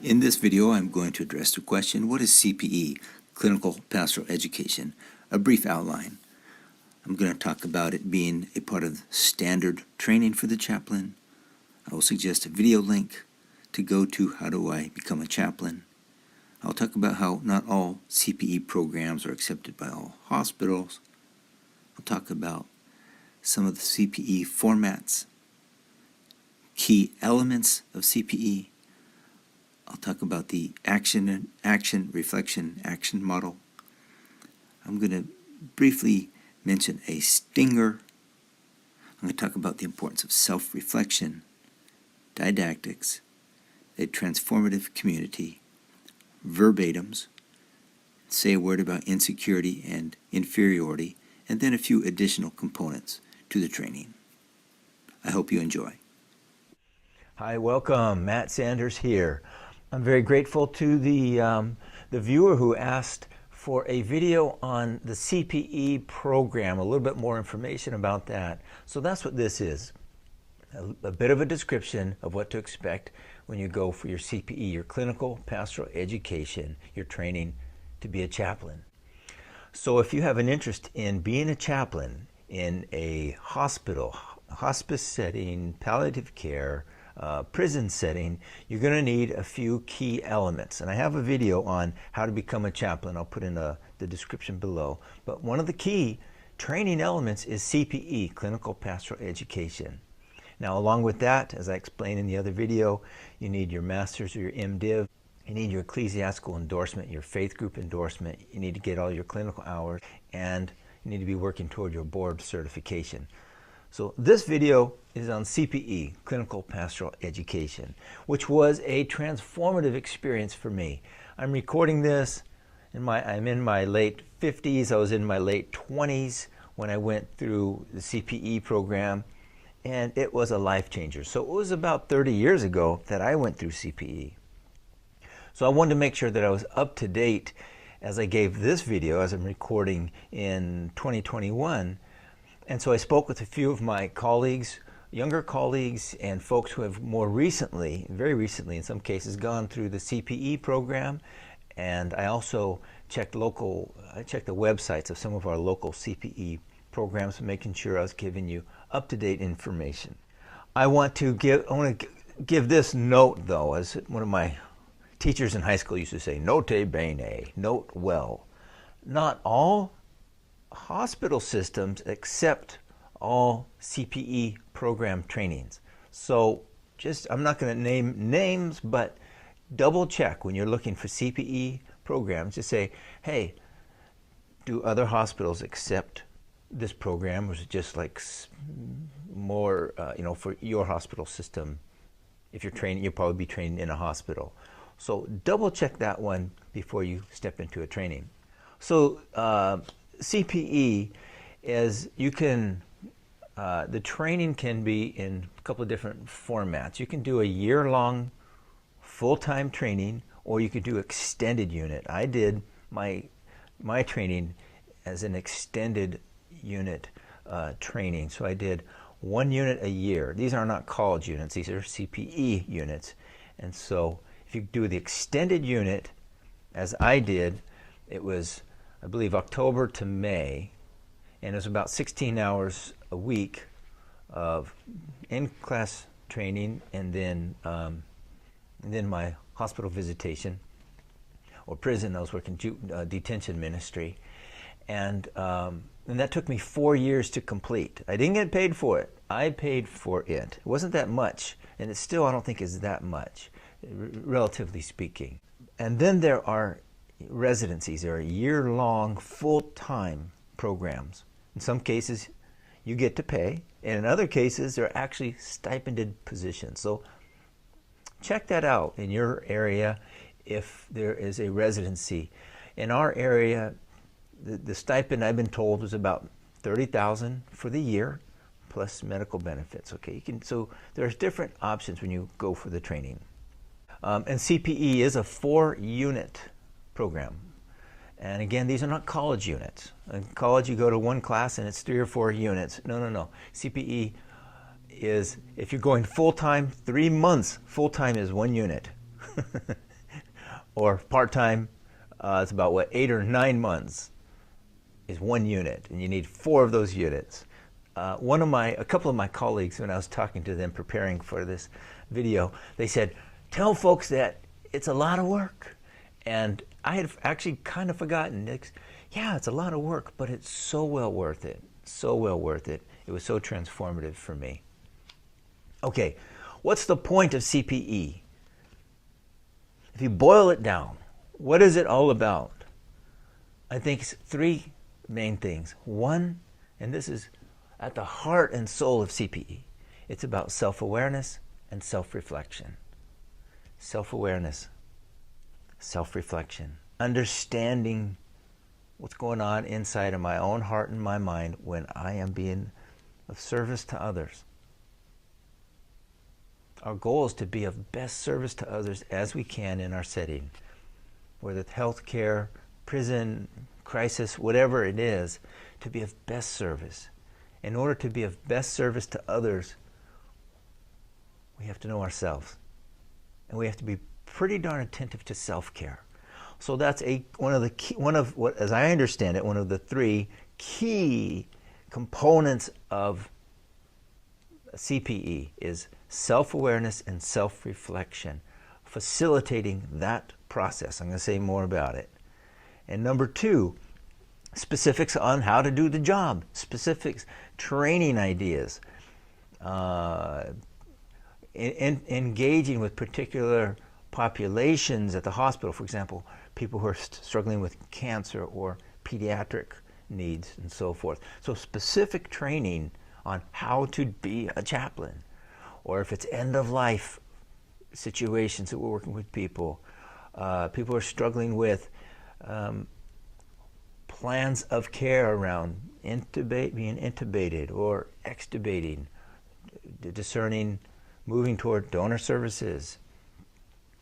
In this video, I'm going to address the question, what is CPE, Clinical Pastoral Education? A brief outline. I'm going to talk about it being a part of standard training for the chaplain. I will suggest a video link to go to how do I become a chaplain. I'll talk about how not all CPE programs are accepted by all hospitals. I'll talk about some of the CPE formats, key elements of CPE. I'll talk about the action, reflection, action model. I'm going to briefly mention a stinger. I'm going to talk about the importance of self-reflection, didactics, a transformative community, verbatims, say a word about insecurity and inferiority, and then a few additional components to the training. I hope you enjoy. Hi, welcome. Matt Sanders here. I'm very grateful to the viewer who asked for a video on the CPE program, a little bit more information about that. So that's what this is, a bit of a description of what to expect when you go for your CPE, your clinical pastoral education, your training to be a chaplain. So if you have an interest in being a chaplain in a hospital, hospice setting, palliative care, prison setting, you're going to need a few key elements. And I have a video on how to become a chaplain. I'll put in the description below. But one of the key training elements is CPE, Clinical Pastoral Education. Now, along with that, as I explained in the other video, you need your master's or your MDiv. You need your ecclesiastical endorsement, your faith group endorsement. You need to get all your clinical hours, and you need to be working toward your board certification. So this video is on CPE, Clinical Pastoral Education, which was a transformative experience for me. I'm recording this, I'm in my late 50s, I was in my late 20s when I went through the CPE program, and it was a life changer. So it was about 30 years ago that I went through CPE. So I wanted to make sure that I was up to date as I gave this video, as I'm recording in 2021. And so I spoke with a few of my colleagues, younger colleagues, and folks who have more recently, very recently in some cases, gone through the CPE program. And I also checked the websites of some of our local CPE programs, making sure I was giving you up-to-date information. I want to give this note, though, as one of my teachers in high school used to say, note bene, note well. Not all hospital systems accept all CPE program trainings. So I'm not going to name names, but double check when you're looking for CPE programs. Just say, hey, do other hospitals accept this program, or is it just like more, for your hospital system? If you're training, you'll probably be training in a hospital. So double check that one before you step into a training. So CPE is, the training can be in a couple of different formats. You can do a year-long full-time training, or you could do extended unit. I did my training as an extended unit training. So I did 1 unit a year. These are not college units, these are CPE units. And so if you do the extended unit, as I did, it was, I believe, October to May, and it was about 16 hours a week of in-class training, and then my hospital visitation, or prison. I was working detention ministry, and that took me 4 years to complete. I didn't get paid for it. I paid for it. It wasn't that much, and it still, I don't think, is that much, relatively speaking. And then there are residencies. There are year-long, full-time programs. In some cases, you get to pay, and in other cases, they're actually stipended positions. So check that out in your area if there is a residency. In our area, the stipend, I've been told, is about $30,000 for the year, plus medical benefits. Okay, so there's different options when you go for the training. And CPE is a 4-unit program. And again, these are not college units. In college, you go to one class and it's 3 or 4 units. No. CPE is, if you're going full-time, 3 months, full-time is 1 unit. or part-time, it's about, what, 8 or 9 months is 1 unit, and you need 4 of those units. A couple of my colleagues, when I was talking to them preparing for this video, they said, tell folks that it's a lot of work. And I had actually kind of forgotten. Yeah, it's a lot of work, but it's so well worth it. So well worth it. It was so transformative for me. Okay, what's the point of CPE? If you boil it down, what is it all about? I think it's 3 main things. One, and this is at the heart and soul of CPE, it's about self-awareness and self-reflection. Self-awareness, self-reflection, understanding what's going on inside of my own heart and my mind when I am being of service to others. Our goal is to be of best service to others as we can in our setting, whether it's healthcare, prison, crisis, whatever it is, to be of best service. In order to be of best service to others, we have to know ourselves. And we have to be pretty darn attentive to self-care. So that's one of what, as I understand it, one of the 3 key components of CPE is self-awareness and self-reflection, facilitating that process. I'm going to say more about it. And number 2, specifics on how to do the job, specifics, training ideas, engaging with particular populations at the hospital, for example, people who are struggling with cancer or pediatric needs and so forth. So specific training on how to be a chaplain, or if it's end-of-life situations that we're working with people. People are struggling with plans of care around being intubated or extubating, discerning, moving toward donor services.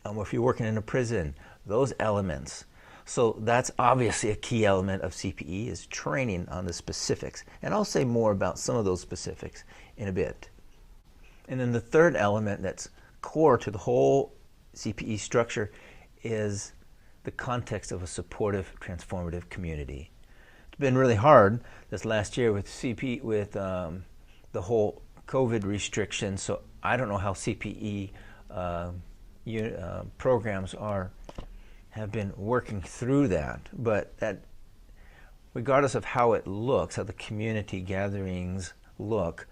If you're working in a prison, those elements. So that's obviously a key element of CPE, is training on the specifics. And I'll say more about some of those specifics in a bit. And then the third element that's core to the whole CPE structure is the context of a supportive, transformative community. It's been really hard this last year with the whole COVID restrictions, so I don't know how CPE programs have been working through that, but that, regardless of how it looks, how the community gatherings look,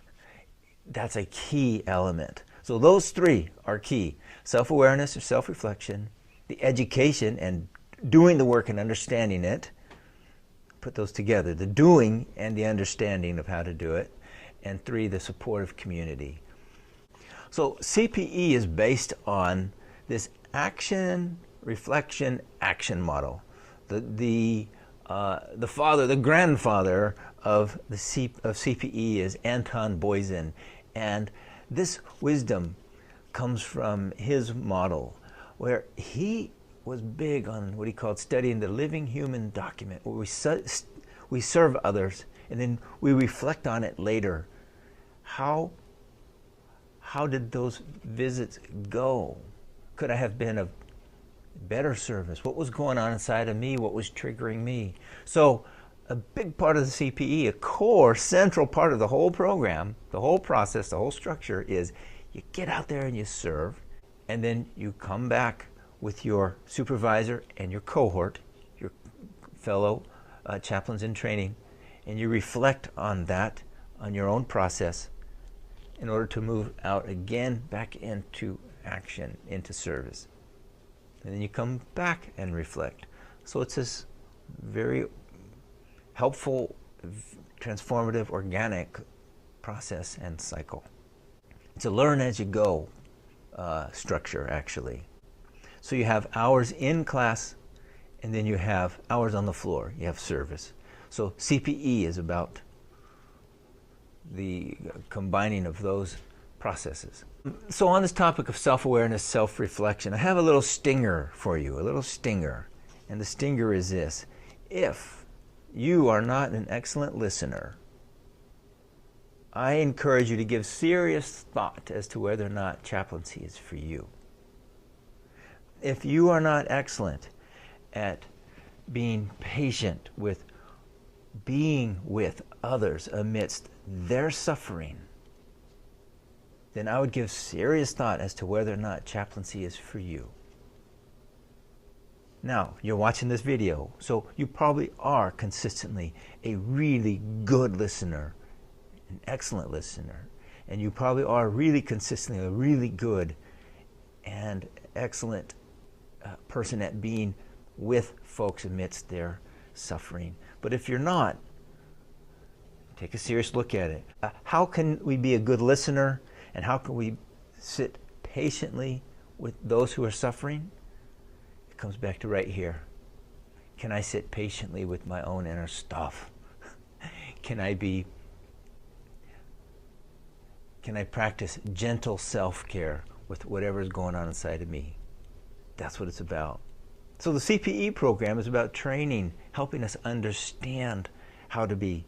that's a key element. So those 3 are key: self-awareness or self-reflection, the education and doing the work and understanding it. Put those together, the doing and the understanding of how to do it. And 3, the supportive community. So CPE is based on this action, reflection, action model. The grandfather of CPE is Anton Boysen, and this wisdom comes from his model, where he was big on what he called studying the living human document, where we serve others, and then we reflect on it later. How did those visits go? Could I have been of better service? What was going on inside of me? What was triggering me? So a big part of the CPE, a core, central part of the whole program, the whole process, the whole structure is you get out there and you serve, and then you come back with your supervisor and your cohort, your fellow chaplains in training, and you reflect on that, on your own process, in order to move out again back into action, into service. And then you come back and reflect. So it's this very helpful, transformative, organic process and cycle. It's a learn as you go structure, actually. So you have hours in class, and then you have hours on the floor. You have service. So CPE is about the combining of those processes. So on this topic of self-awareness, self-reflection, I have a little stinger for you, a little stinger. And the stinger is this: if you are not an excellent listener, I encourage you to give serious thought as to whether or not chaplaincy is for you. if you are not excellent at being patient with being with others amidst their suffering, then I would give serious thought as to whether or not chaplaincy is for you. Now, you're watching this video, so you probably are consistently a really good listener, an excellent listener, and you probably are really consistently a really good and excellent person at being with folks amidst their suffering. But if you're not, take a serious look at it. How can we be a good listener, and how can we sit patiently with those who are suffering? It comes back to right here. Can I sit patiently with my own inner stuff? Can I practice gentle self-care with whatever's going on inside of me? That's what it's about. So the CPE program is about training, helping us understand how to be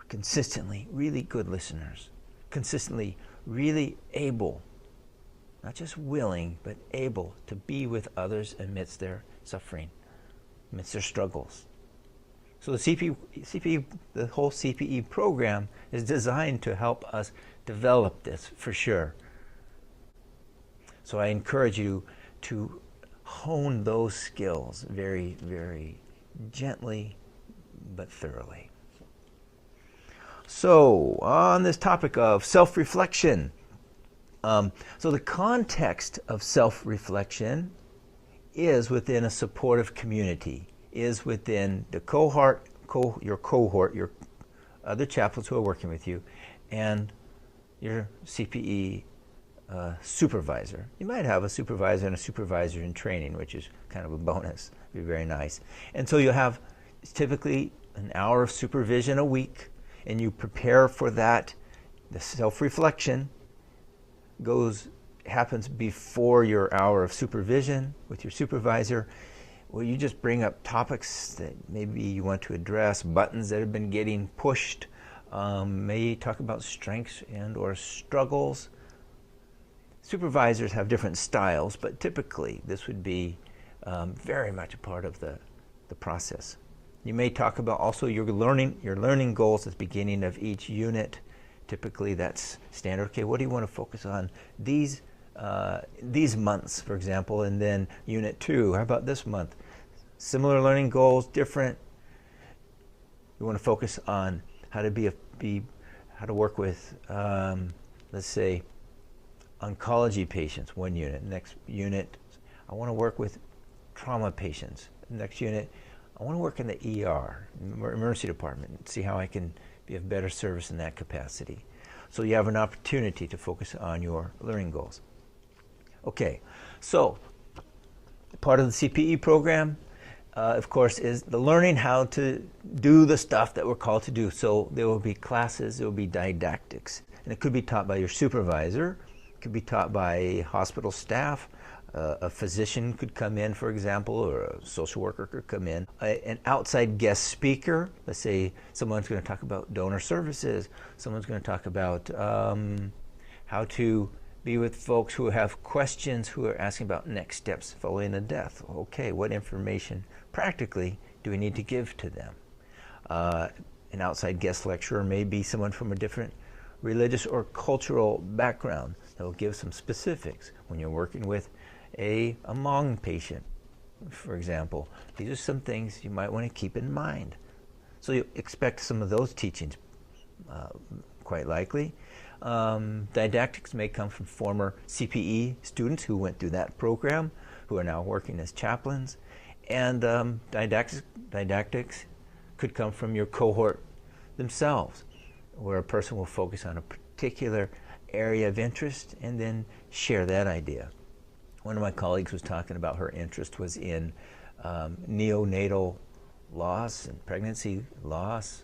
consistently really good listeners, consistently really able, not just willing, but able to be with others amidst their suffering, amidst their struggles. So the whole CPE program is designed to help us develop this for sure. So I encourage you to hone those skills very, very gently but thoroughly. So on this topic of self-reflection, so the context of self-reflection is within a supportive community, is within the your cohort, your other chaplains who are working with you, and your CPE supervisor. You might have a supervisor and a supervisor in training, which is kind of a bonus. It'd be very nice. And so you'll have typically an hour of supervision a week, and you prepare for that. The self-reflection happens before your hour of supervision with your supervisor, where you just bring up topics that maybe you want to address, buttons that have been getting pushed, may talk about strengths and or struggles. Supervisors have different styles, but typically this would be very much a part of the process. You may talk about also your learning goals at the beginning of each unit. Typically that's standard. Okay, what do you want to focus on these months, for example, and then unit 2, how about this month? Similar learning goals, different. You want to focus on how to work with, let's say, oncology patients, one unit. Next unit, I want to work with trauma patients. Next unit, I want to work in the ER, emergency department, and see how I can be of better service in that capacity. So you have an opportunity to focus on your learning goals. Okay, so part of the CPE program, of course, is the learning how to do the stuff that we're called to do. So there will be classes, there will be didactics, and it could be taught by your supervisor, it could be taught by hospital staff, a physician could come in, for example, or a social worker could come in. An outside guest speaker, let's say someone's going to talk about donor services, someone's going to talk about how to be with folks who have questions, who are asking about next steps following a death. Okay, what information practically do we need to give to them? An outside guest lecturer may be someone from a different religious or cultural background that will give some specifics. When you're working with a Hmong patient, for example, these are some things you might want to keep in mind. So you expect some of those teachings, quite likely. Didactics may come from former CPE students who went through that program, who are now working as chaplains. And didactics could come from your cohort themselves, where a person will focus on a particular area of interest and then share that idea. One of my colleagues was talking about her interest was in neonatal loss and pregnancy loss.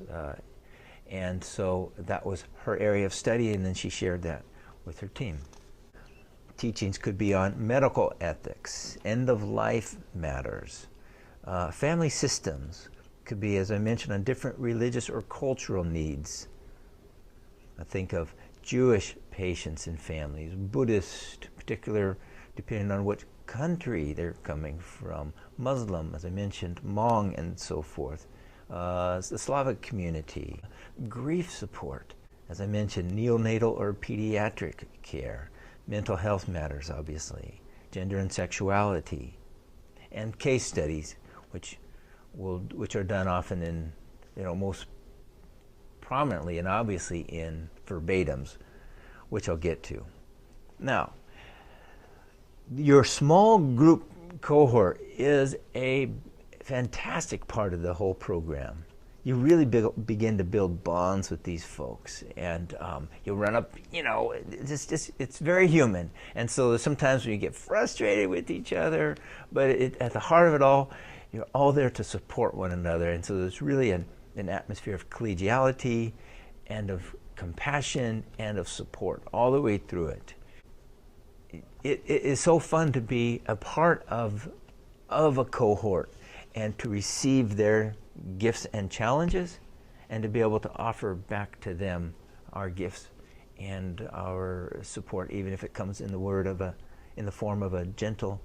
And so that was her area of study, and then she shared that with her team. Teachings could be on medical ethics, end-of-life matters, family systems, could be, as I mentioned, on different religious or cultural needs. I think of Jewish patients and families, Buddhist, particular, depending on what country they're coming from, Muslim, as I mentioned, Hmong, and so forth, the Slavic community, grief support, as I mentioned, neonatal or pediatric care, mental health matters, obviously, gender and sexuality, and case studies, which are done often in, most prominently and obviously in verbatims, which I'll get to. Now, your small group cohort is a fantastic part of the whole program. You really begin to build bonds with these folks, and you'll run up, it's very human. And so sometimes when you get frustrated with each other, but at the heart of it all, you're all there to support one another. And so there's really an atmosphere of collegiality and of compassion and of support all the way through it. It is so fun to be a part of a cohort and to receive their gifts and challenges, and to be able to offer back to them our gifts and our support, even if it comes in the form of a gentle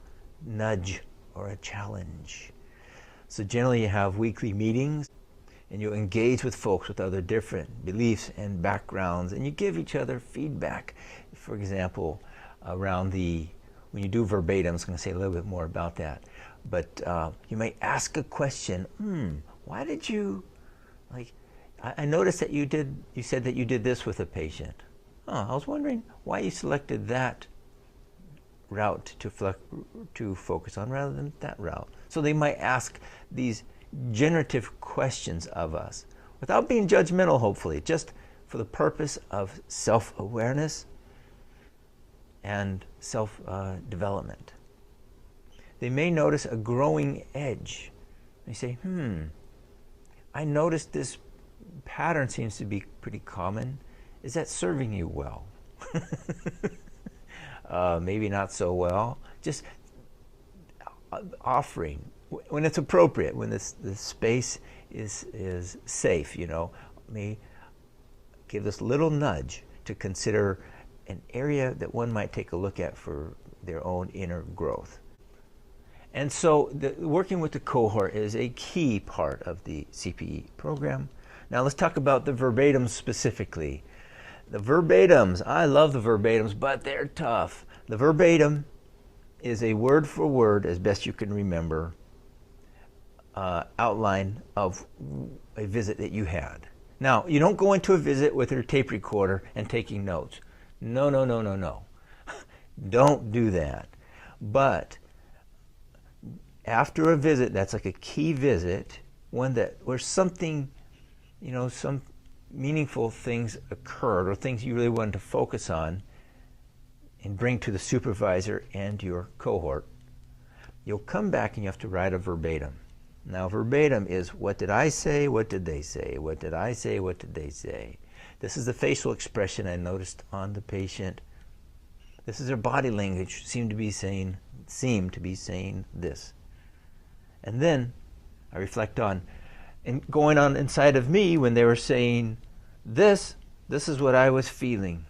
nudge or a challenge. So generally you have weekly meetings, and you engage with folks with other different beliefs and backgrounds, and you give each other feedback. For example, when you do verbatims, I'm going to say a little bit more about that, but you might ask a question, why did you, I noticed that you said that you did this with a patient. I was wondering why you selected that route to focus on rather than that route. So they might ask these generative questions of us without being judgmental, hopefully, just for the purpose of self-awareness and self-development. They may notice a growing edge. They say, I noticed this pattern seems to be pretty common. Is that serving you well? Maybe not so well. Just offering when it's appropriate, when the space is safe, may give this little nudge to consider an area that one might take a look at for their own inner growth. And so working with the cohort is a key part of the CPE program. Now let's talk about the verbatims specifically. The verbatims, I love the verbatims, but they're tough. The verbatim is a word for word, as best you can remember, outline of a visit that you had. Now, you don't go into a visit with your tape recorder and taking notes. No. Don't do that. But after a visit, that's like a key visit, where something, some meaningful things occurred, or things you really wanted to focus on and bring to the supervisor and your cohort, you'll come back and you have to write a verbatim. Now, verbatim is, what did I say? What did they say? What did I say? What did they say? This is the facial expression I noticed on the patient. This is their body language, seem to be saying this. And then I reflect on, and going on inside of me when they were saying this is what I was feeling.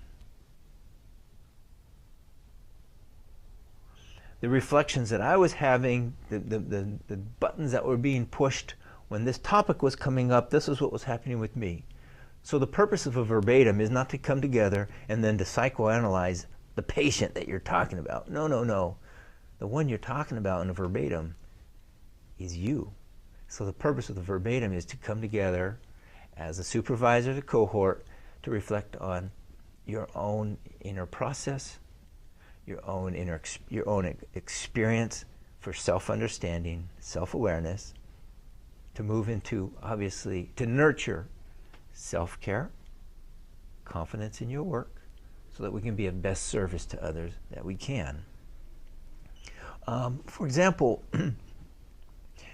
The reflections that I was having, the buttons that were being pushed when this topic was coming up, this is what was happening with me. So the purpose of a verbatim is not to come together and then to psychoanalyze the patient that you're talking about. No. The one you're talking about in a verbatim is you. So the purpose of the verbatim is to come together as a supervisor, the cohort, to reflect on your own inner process, your own experience for self-understanding, self-awareness, to move into, obviously, to nurture self-care, confidence in your work, so that we can be of best service to others that we can. For example, one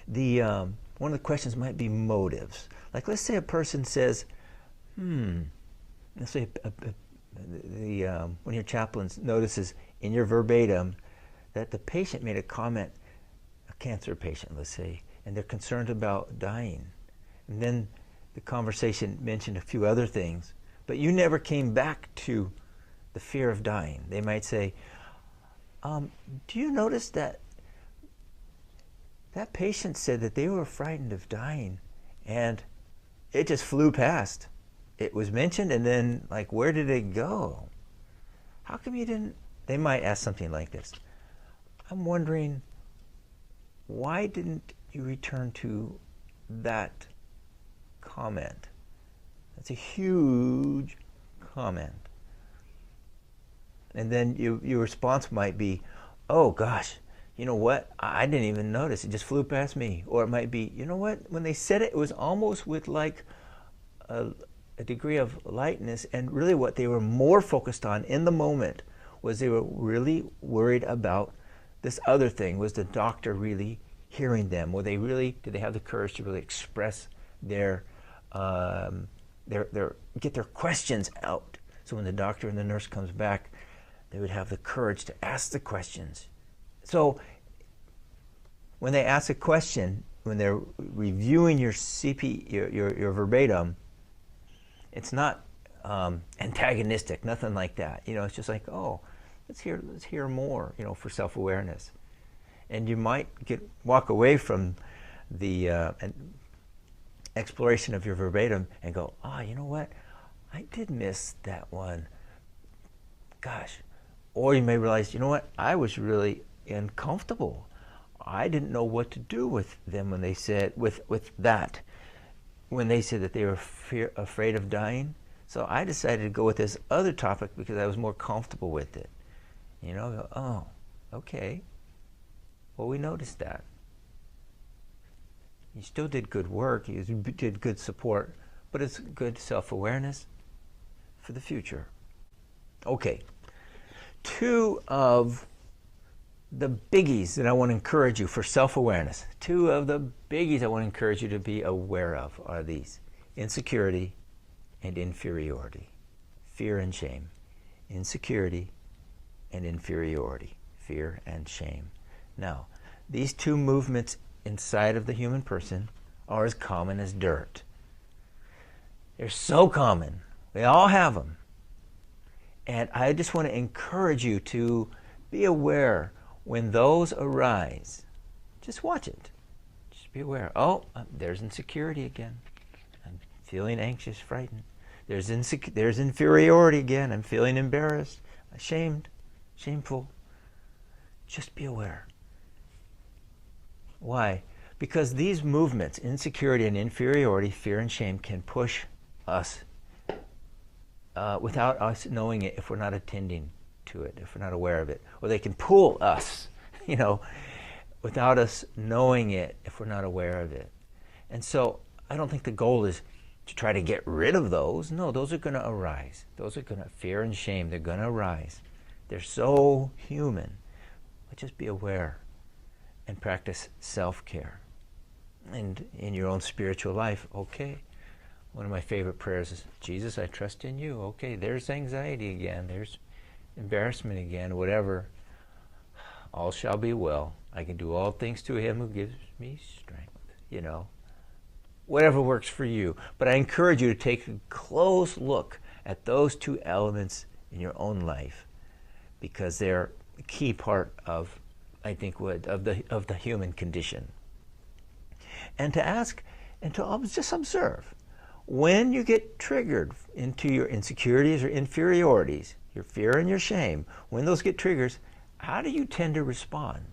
of the questions might be motives. Like, let's say a person says, let's say one of your chaplains notices in your verbatim that the patient made a comment, a cancer patient, let's say, and they're concerned about dying. And then the conversation mentioned a few other things, but you never came back to the fear of dying. They might say, do you notice that that patient said that they were frightened of dying, and it just flew past. It was mentioned, and then, like, where did it go? How come you didn't? They might ask something like this. I'm wondering, why didn't you return to that comment? That's a huge comment. And then your response might be, oh gosh, you know what? I didn't even notice. It just flew past me. Or it might be, you know what? When they said it, it was almost with like a degree of lightness, and really what they were more focused on in the moment was they were really worried about this other thing. Was the doctor really hearing them? Did they have the courage to really express their get their questions out? So when the doctor and the nurse comes back, they would have the courage to ask the questions. So when they ask a question, when they're reviewing your CPE, your verbatim, it's not antagonistic, nothing like that. You know, it's just like, oh, let's hear more, you know, for self-awareness. And you might walk away from the exploration of your verbatim and go, you know what? I did miss that one. Gosh. Or you may realize, you know what? I was really uncomfortable. I didn't know what to do with them when they said, when they said that they were afraid of dying. So I decided to go with this other topic because I was more comfortable with it. You know, oh, okay. Well, we noticed that. You still did good work, you did good support, but it's good self-awareness for the future. Okay, 2 of the biggies that I want to encourage you for self-awareness, 2 of the biggies I want to encourage you to be aware of are these: insecurity and inferiority, fear and shame. Insecurity and inferiority, fear and shame. Now, these 2 movements inside of the human person are as common as dirt. They're so common. We all have them. And I just want to encourage you to be aware when those arise. Just watch it. Just be aware. Oh, there's insecurity again. I'm feeling anxious, frightened. There's inferiority again. I'm feeling embarrassed, ashamed, shameful. Just be aware. Why? Because these movements, insecurity and inferiority, fear and shame, can push us without us knowing it if we're not attending to it, if we're not aware of it. Or they can pull us, you know, without us knowing it if we're not aware of it. And so I don't think the goal is to try to get rid of those. No, those are going to arise. Those are going to, fear and shame, they're going to arise. They're so human. But just be aware and practice self-care. And in your own spiritual life, okay, one of my favorite prayers is, Jesus, I trust in you. Okay, there's anxiety again, there's embarrassment again, whatever. All shall be well. I can do all things to him who gives me strength, you know. Whatever works for you. But I encourage you to take a close look at those 2 elements in your own life, because they're a key part of, I think, of the human condition. And to ask, and to just observe, when you get triggered into your insecurities or inferiorities, your fear and your shame, when those get triggers, how do you tend to respond?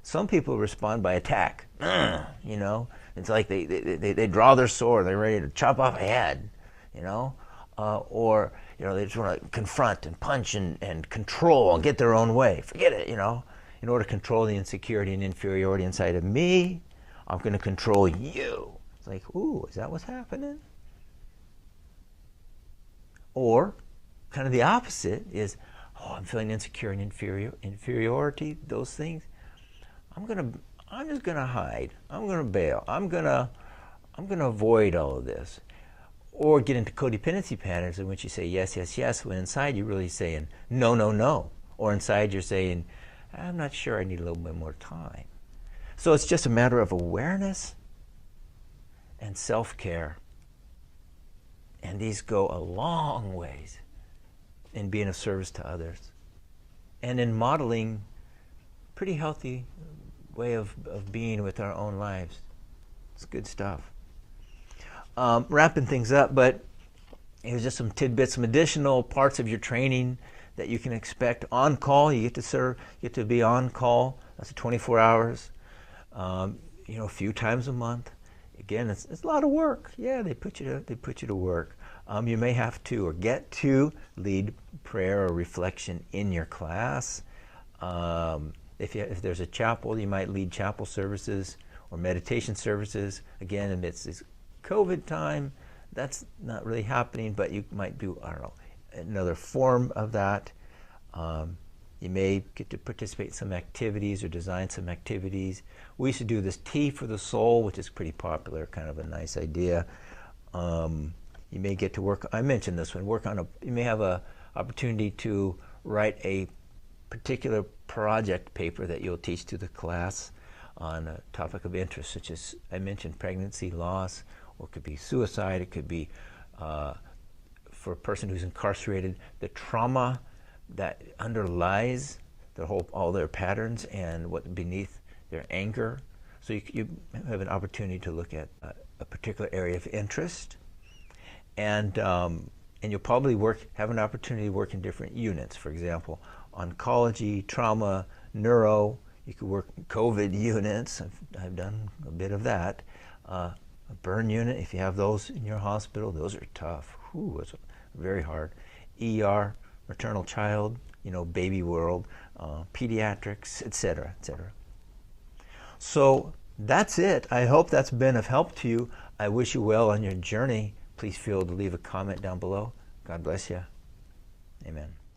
Some people respond by attack. You know, it's like they draw their sword, they're ready to chop off a head, you know, or, you know, they just want to confront and punch and control and get their own way. Forget it, you know. In order to control the insecurity and inferiority inside of me, I'm going to control you. It's like, ooh, is that what's happening? Or, kind of the opposite is, oh, I'm feeling insecure and inferiority, those things. I'm just gonna hide. I'm gonna bail. I'm gonna avoid all of this. Or get into codependency patterns in which you say yes, yes, yes, when inside you're really saying no, no, no. Or inside you're saying, I'm not sure, I need a little bit more time. So it's just a matter of awareness and self-care. And these go a long ways in being of service to others and in modeling pretty healthy way of being with our own lives. It's good stuff. Wrapping things up, but here's just some tidbits, some additional parts of your training that you can expect. On call, you get to serve, you get to be on call. That's 24 hours, a few times a month. Again, it's a lot of work. Yeah, they put you to work. You may have to or get to lead prayer or reflection in your class. If there's a chapel, you might lead chapel services or meditation services. Again, amidst this COVID time, that's not really happening, but you might do, another form of that. You may get to participate in some activities or design some activities. We used to do this Tea for the Soul, which is pretty popular, kind of a nice idea. You may get to work, I mentioned this one, you may have an opportunity to write a particular project paper that you'll teach to the class on a topic of interest, such as I mentioned pregnancy, loss, or it could be suicide, it could be for a person who's incarcerated, the trauma that underlies all their patterns and what beneath their anger. So you have an opportunity to look at a particular area of interest, and you'll probably have an opportunity to work in different units. For example, oncology, trauma, neuro. You could work in COVID units. I've done a bit of that. A burn unit, if you have those in your hospital, those are tough. It's very hard. ER, maternal child, baby world, pediatrics, etc., etc. So that's it. I hope that's been of help to you. I wish you well on your journey. Please feel to leave a comment down below. God bless you. Amen.